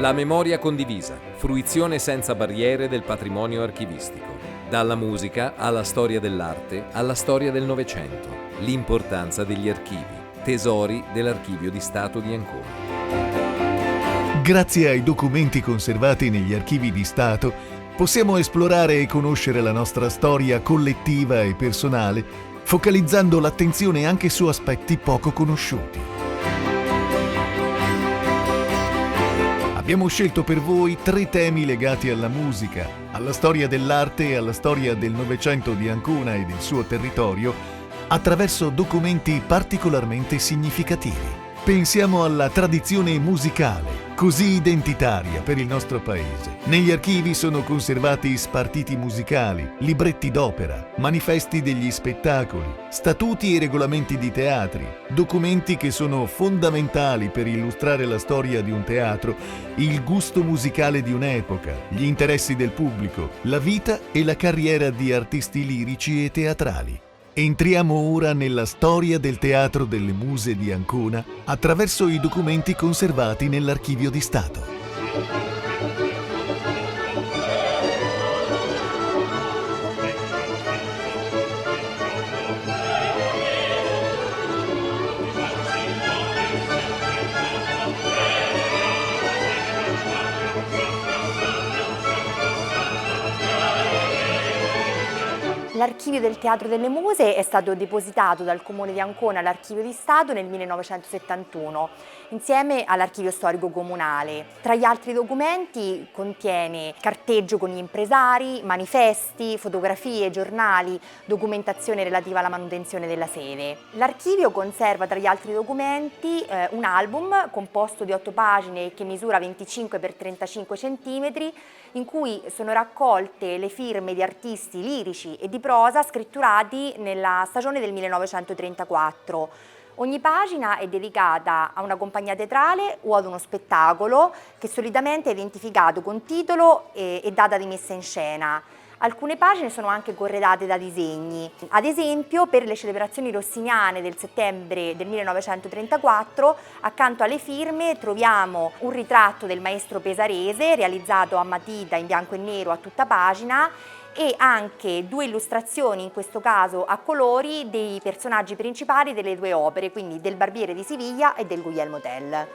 La memoria condivisa, fruizione senza barriere del patrimonio archivistico. Dalla musica alla storia dell'arte, alla storia del Novecento. L'importanza degli archivi, tesori dell'Archivio di Stato di Ancona. Grazie ai documenti conservati negli archivi di Stato, possiamo esplorare e conoscere la nostra storia collettiva e personale, focalizzando l'attenzione anche su aspetti poco conosciuti. Abbiamo scelto per voi 3 temi legati alla musica, alla storia dell'arte e alla storia del Novecento di Ancona e del suo territorio, attraverso documenti particolarmente significativi. Pensiamo alla tradizione musicale, così identitaria per il nostro paese. Negli archivi sono conservati spartiti musicali, libretti d'opera, manifesti degli spettacoli, statuti e regolamenti di teatri, documenti che sono fondamentali per illustrare la storia di un teatro, il gusto musicale di un'epoca, gli interessi del pubblico, la vita e la carriera di artisti lirici e teatrali. Entriamo ora nella storia del Teatro delle Muse di Ancona attraverso i documenti conservati nell'Archivio di Stato. L'archivio del Teatro delle Muse è stato depositato dal Comune di Ancona all'Archivio di Stato nel 1971, insieme all'Archivio Storico Comunale. Tra gli altri documenti contiene carteggio con gli impresari, manifesti, fotografie, giornali, documentazione relativa alla manutenzione della sede. L'archivio conserva tra gli altri documenti un album composto di 8 pagine che misura 25 x 35 cm, in cui sono raccolte le firme di artisti lirici e di prosa scritturati nella stagione del 1934. Ogni pagina è dedicata a una compagnia teatrale o ad uno spettacolo che solitamente è identificato con titolo e data di messa in scena. Alcune pagine sono anche corredate da disegni. Ad esempio, per le celebrazioni rossiniane del settembre del 1934, accanto alle firme troviamo un ritratto del maestro pesarese realizzato a matita in bianco e nero a tutta pagina e anche 2 illustrazioni, in questo caso a colori, dei personaggi principali delle 2 opere, quindi del Barbiere di Siviglia e del Guglielmo Tell.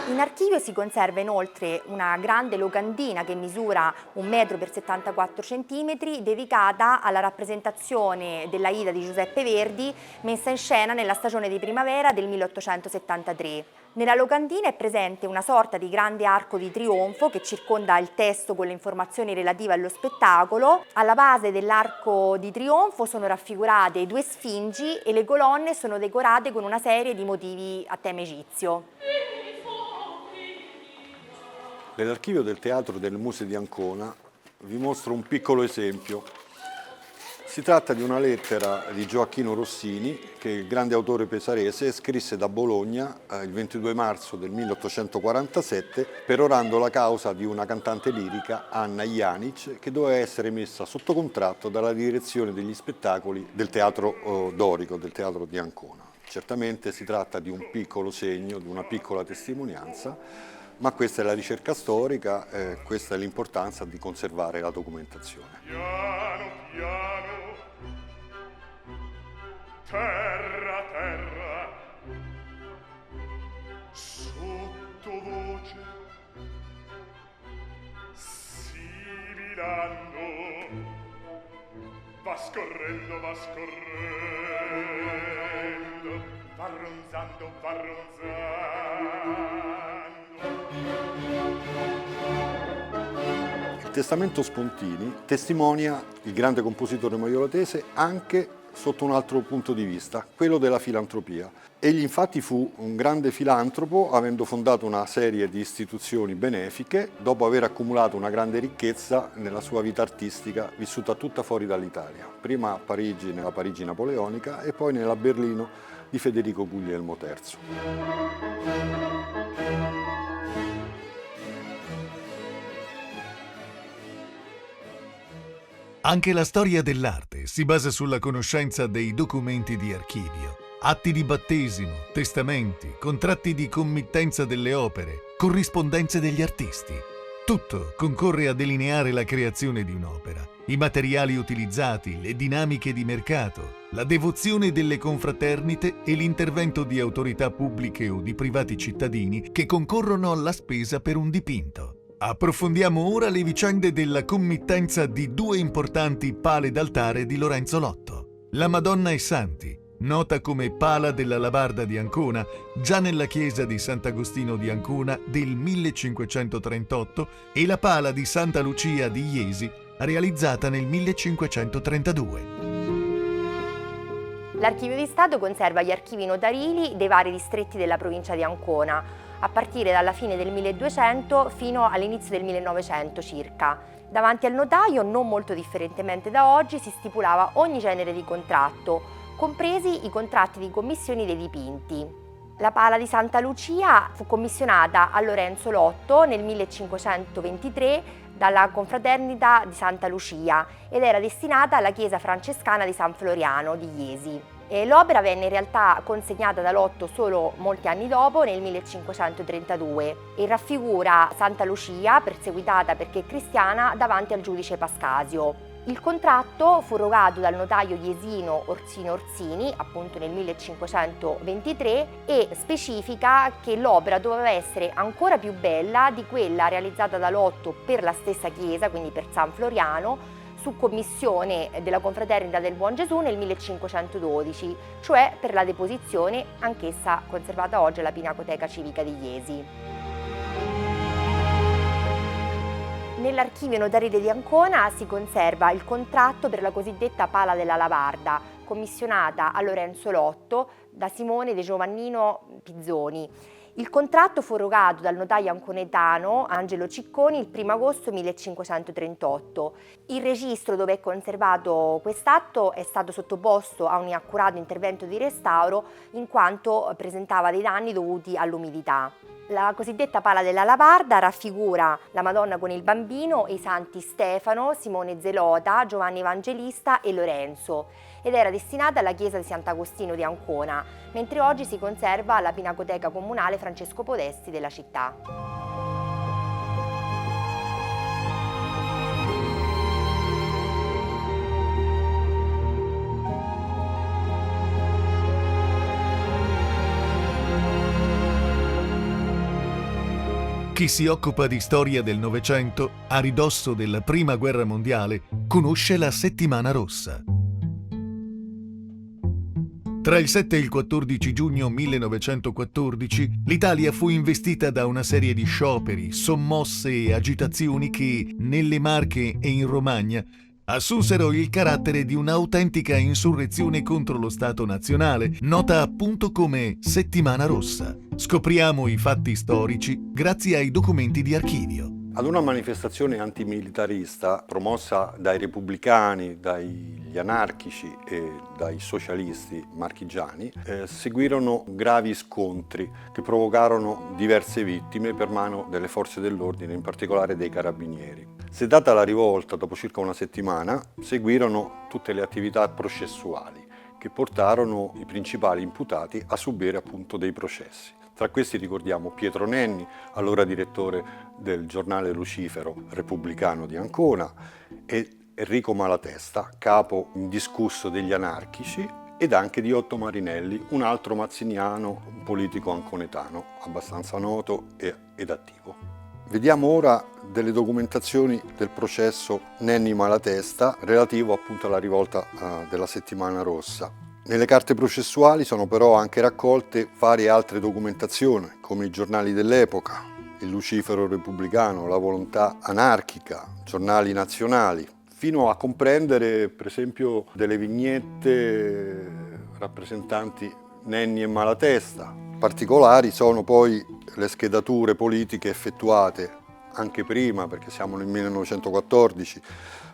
In archivio si conserva inoltre una grande locandina che misura 1 metro per 74 centimetri, dedicata alla rappresentazione dell'Aida di Giuseppe Verdi, messa in scena nella stagione di primavera del 1873. Nella locandina è presente una sorta di grande arco di trionfo che circonda il testo con le informazioni relative allo spettacolo. Alla base dell'arco di trionfo sono raffigurate 2 sfingi e le colonne sono decorate con una serie di motivi a tema egizio. Nell'archivio del Teatro delle Muse di Ancona vi mostro un piccolo esempio. Si tratta di una lettera di Gioacchino Rossini che il grande autore pesarese scrisse da Bologna il 22 marzo del 1847 perorando la causa di una cantante lirica, Anna Janic, che doveva essere messa sotto contratto dalla direzione degli spettacoli del Teatro Dorico, del Teatro di Ancona. Certamente si tratta di un piccolo segno, di una piccola testimonianza, ma questa è la ricerca storica, questa è l'importanza di conservare la documentazione. Piano, piano, terra, terra, sottovoce, sibilando, va scorrendo, va scorrendo, va ronzando, va ronzando. Il testamento Spontini testimonia il grande compositore maiolatese anche sotto un altro punto di vista, quello della filantropia. Egli infatti fu un grande filantropo, avendo fondato una serie di istituzioni benefiche, dopo aver accumulato una grande ricchezza nella sua vita artistica, vissuta tutta fuori dall'Italia. Prima a Parigi, nella Parigi napoleonica, e poi nella Berlino di Federico Guglielmo III. Anche la storia dell'arte si basa sulla conoscenza dei documenti di archivio. Atti di battesimo, testamenti, contratti di committenza delle opere, corrispondenze degli artisti. Tutto concorre a delineare la creazione di un'opera, i materiali utilizzati, le dinamiche di mercato, la devozione delle confraternite e l'intervento di autorità pubbliche o di privati cittadini che concorrono alla spesa per un dipinto. Approfondiamo ora le vicende della committenza di due importanti pale d'altare di Lorenzo Lotto. La Madonna e Santi, nota come Pala della Labarda di Ancona, già nella chiesa di Sant'Agostino di Ancona del 1538, e la Pala di Santa Lucia di Iesi, realizzata nel 1532. L'Archivio di Stato conserva gli archivi notarili dei vari distretti della provincia di Ancona, a partire dalla fine del 1200 fino all'inizio del 1900 circa. Davanti al notaio, non molto differentemente da oggi, si stipulava ogni genere di contratto, compresi i contratti di commissioni dei dipinti. La Pala di Santa Lucia fu commissionata a Lorenzo Lotto nel 1523 dalla confraternita di Santa Lucia ed era destinata alla chiesa francescana di San Floriano di Iesi. L'opera venne in realtà consegnata da Lotto solo molti anni dopo, nel 1532, e raffigura Santa Lucia, perseguitata perché cristiana, davanti al giudice Pascasio. Il contratto fu rogato dal notaio iesino Orsino Orsini, appunto nel 1523, e specifica che l'opera doveva essere ancora più bella di quella realizzata da Lotto per la stessa chiesa, quindi per San Floriano, su commissione della Confraternita del Buon Gesù nel 1512, cioè per la deposizione, anch'essa conservata oggi alla Pinacoteca Civica di Iesi. Nell'archivio notarile di Ancona si conserva il contratto per la cosiddetta Pala della Labarda, commissionata a Lorenzo Lotto da Simone De Giovannino Pizzoni. Il contratto fu rogato dal notaio anconetano Angelo Cicconi il 1 agosto 1538. Il registro dove è conservato quest'atto è stato sottoposto a un accurato intervento di restauro in quanto presentava dei danni dovuti all'umidità. La cosiddetta Pala della Labarda raffigura la Madonna con il Bambino e i santi Stefano, Simone Zelota, Giovanni Evangelista e Lorenzo, ed era destinata alla chiesa di Sant'Agostino di Ancona, mentre oggi si conserva alla Pinacoteca Comunale Francesco Podesti della città. Chi si occupa di storia del Novecento, a ridosso della Prima Guerra Mondiale, conosce la Settimana Rossa. Tra il 7 e il 14 giugno 1914, l'Italia fu investita da una serie di scioperi, sommosse e agitazioni che, nelle Marche e in Romagna, assunsero il carattere di un'autentica insurrezione contro lo Stato nazionale, nota appunto come Settimana Rossa. Scopriamo i fatti storici grazie ai documenti di archivio. Ad una manifestazione antimilitarista promossa dai repubblicani, dagli anarchici e dai socialisti marchigiani seguirono gravi scontri che provocarono diverse vittime per mano delle forze dell'ordine, in particolare dei carabinieri. Sedata la rivolta, dopo circa una settimana, seguirono tutte le attività processuali che portarono i principali imputati a subire appunto dei processi. Tra questi ricordiamo Pietro Nenni, allora direttore del giornale Lucifero repubblicano di Ancona, e Enrico Malatesta, capo indiscusso degli anarchici, ed anche di Otto Marinelli, un altro mazziniano, un politico anconetano, abbastanza noto ed attivo. Vediamo ora delle documentazioni del processo Nenni Malatesta relativo appunto alla rivolta della Settimana Rossa. Nelle carte processuali sono però anche raccolte varie altre documentazioni, come i giornali dell'epoca, il Lucifero repubblicano, la Volontà anarchica, giornali nazionali, fino a comprendere per esempio delle vignette rappresentanti Nenni e Malatesta. Particolari sono poi le schedature politiche effettuate anche prima, perché siamo nel 1914,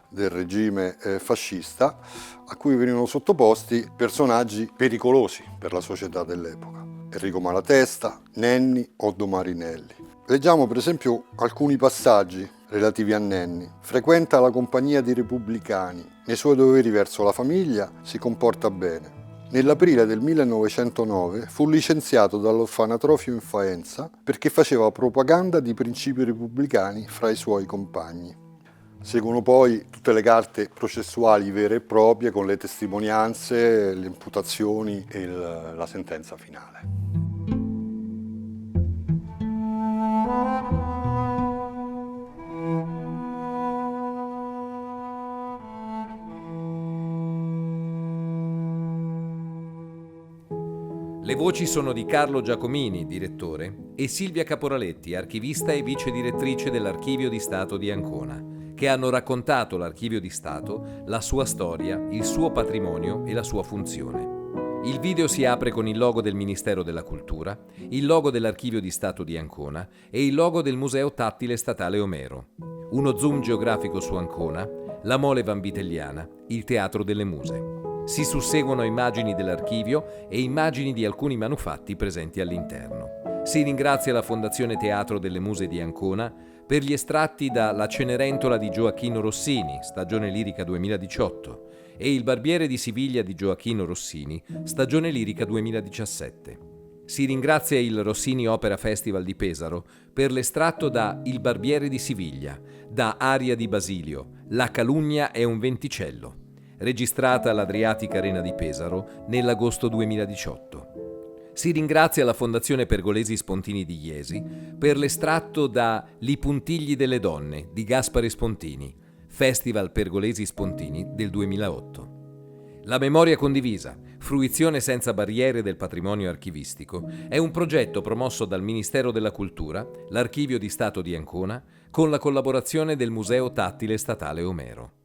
del regime fascista, a cui venivano sottoposti personaggi pericolosi per la società dell'epoca. Enrico Malatesta, Nenni, Oddo Marinelli. Leggiamo per esempio alcuni passaggi relativi a Nenni. Frequenta la compagnia di repubblicani. Nei suoi doveri verso la famiglia si comporta bene. Nell'aprile del 1909 fu licenziato dall'orfanatrofio in Faenza perché faceva propaganda di principi repubblicani fra i suoi compagni. Seguono poi tutte le carte processuali vere e proprie con le testimonianze, le imputazioni e la sentenza finale. Le voci sono di Carlo Giacomini, direttore, e Silvia Caporaletti, archivista e vice direttrice dell'Archivio di Stato di Ancona, che hanno raccontato l'Archivio di Stato, la sua storia, il suo patrimonio e la sua funzione. Il video si apre con il logo del Ministero della Cultura, il logo dell'Archivio di Stato di Ancona e il logo del Museo Tattile Statale Omero. Uno zoom geografico su Ancona, la Mole Vanvitelliana, il Teatro delle Muse. Si susseguono immagini dell'archivio e immagini di alcuni manufatti presenti all'interno. Si ringrazia la Fondazione Teatro delle Muse di Ancona per gli estratti da La Cenerentola di Gioacchino Rossini, stagione lirica 2018, e Il Barbiere di Siviglia di Gioacchino Rossini, stagione lirica 2017. Si ringrazia il Rossini Opera Festival di Pesaro per l'estratto da Il Barbiere di Siviglia, da Aria di Basilio, La calunnia è un venticello, registrata all'Adriatica Arena di Pesaro nell'agosto 2018. Si ringrazia la Fondazione Pergolesi Spontini di Iesi per l'estratto da Li puntigli delle donne di Gaspare Spontini, Festival Pergolesi Spontini del 2008. La memoria condivisa, fruizione senza barriere del patrimonio archivistico, è un progetto promosso dal Ministero della Cultura, l'Archivio di Stato di Ancona, con la collaborazione del Museo Tattile Statale Omero.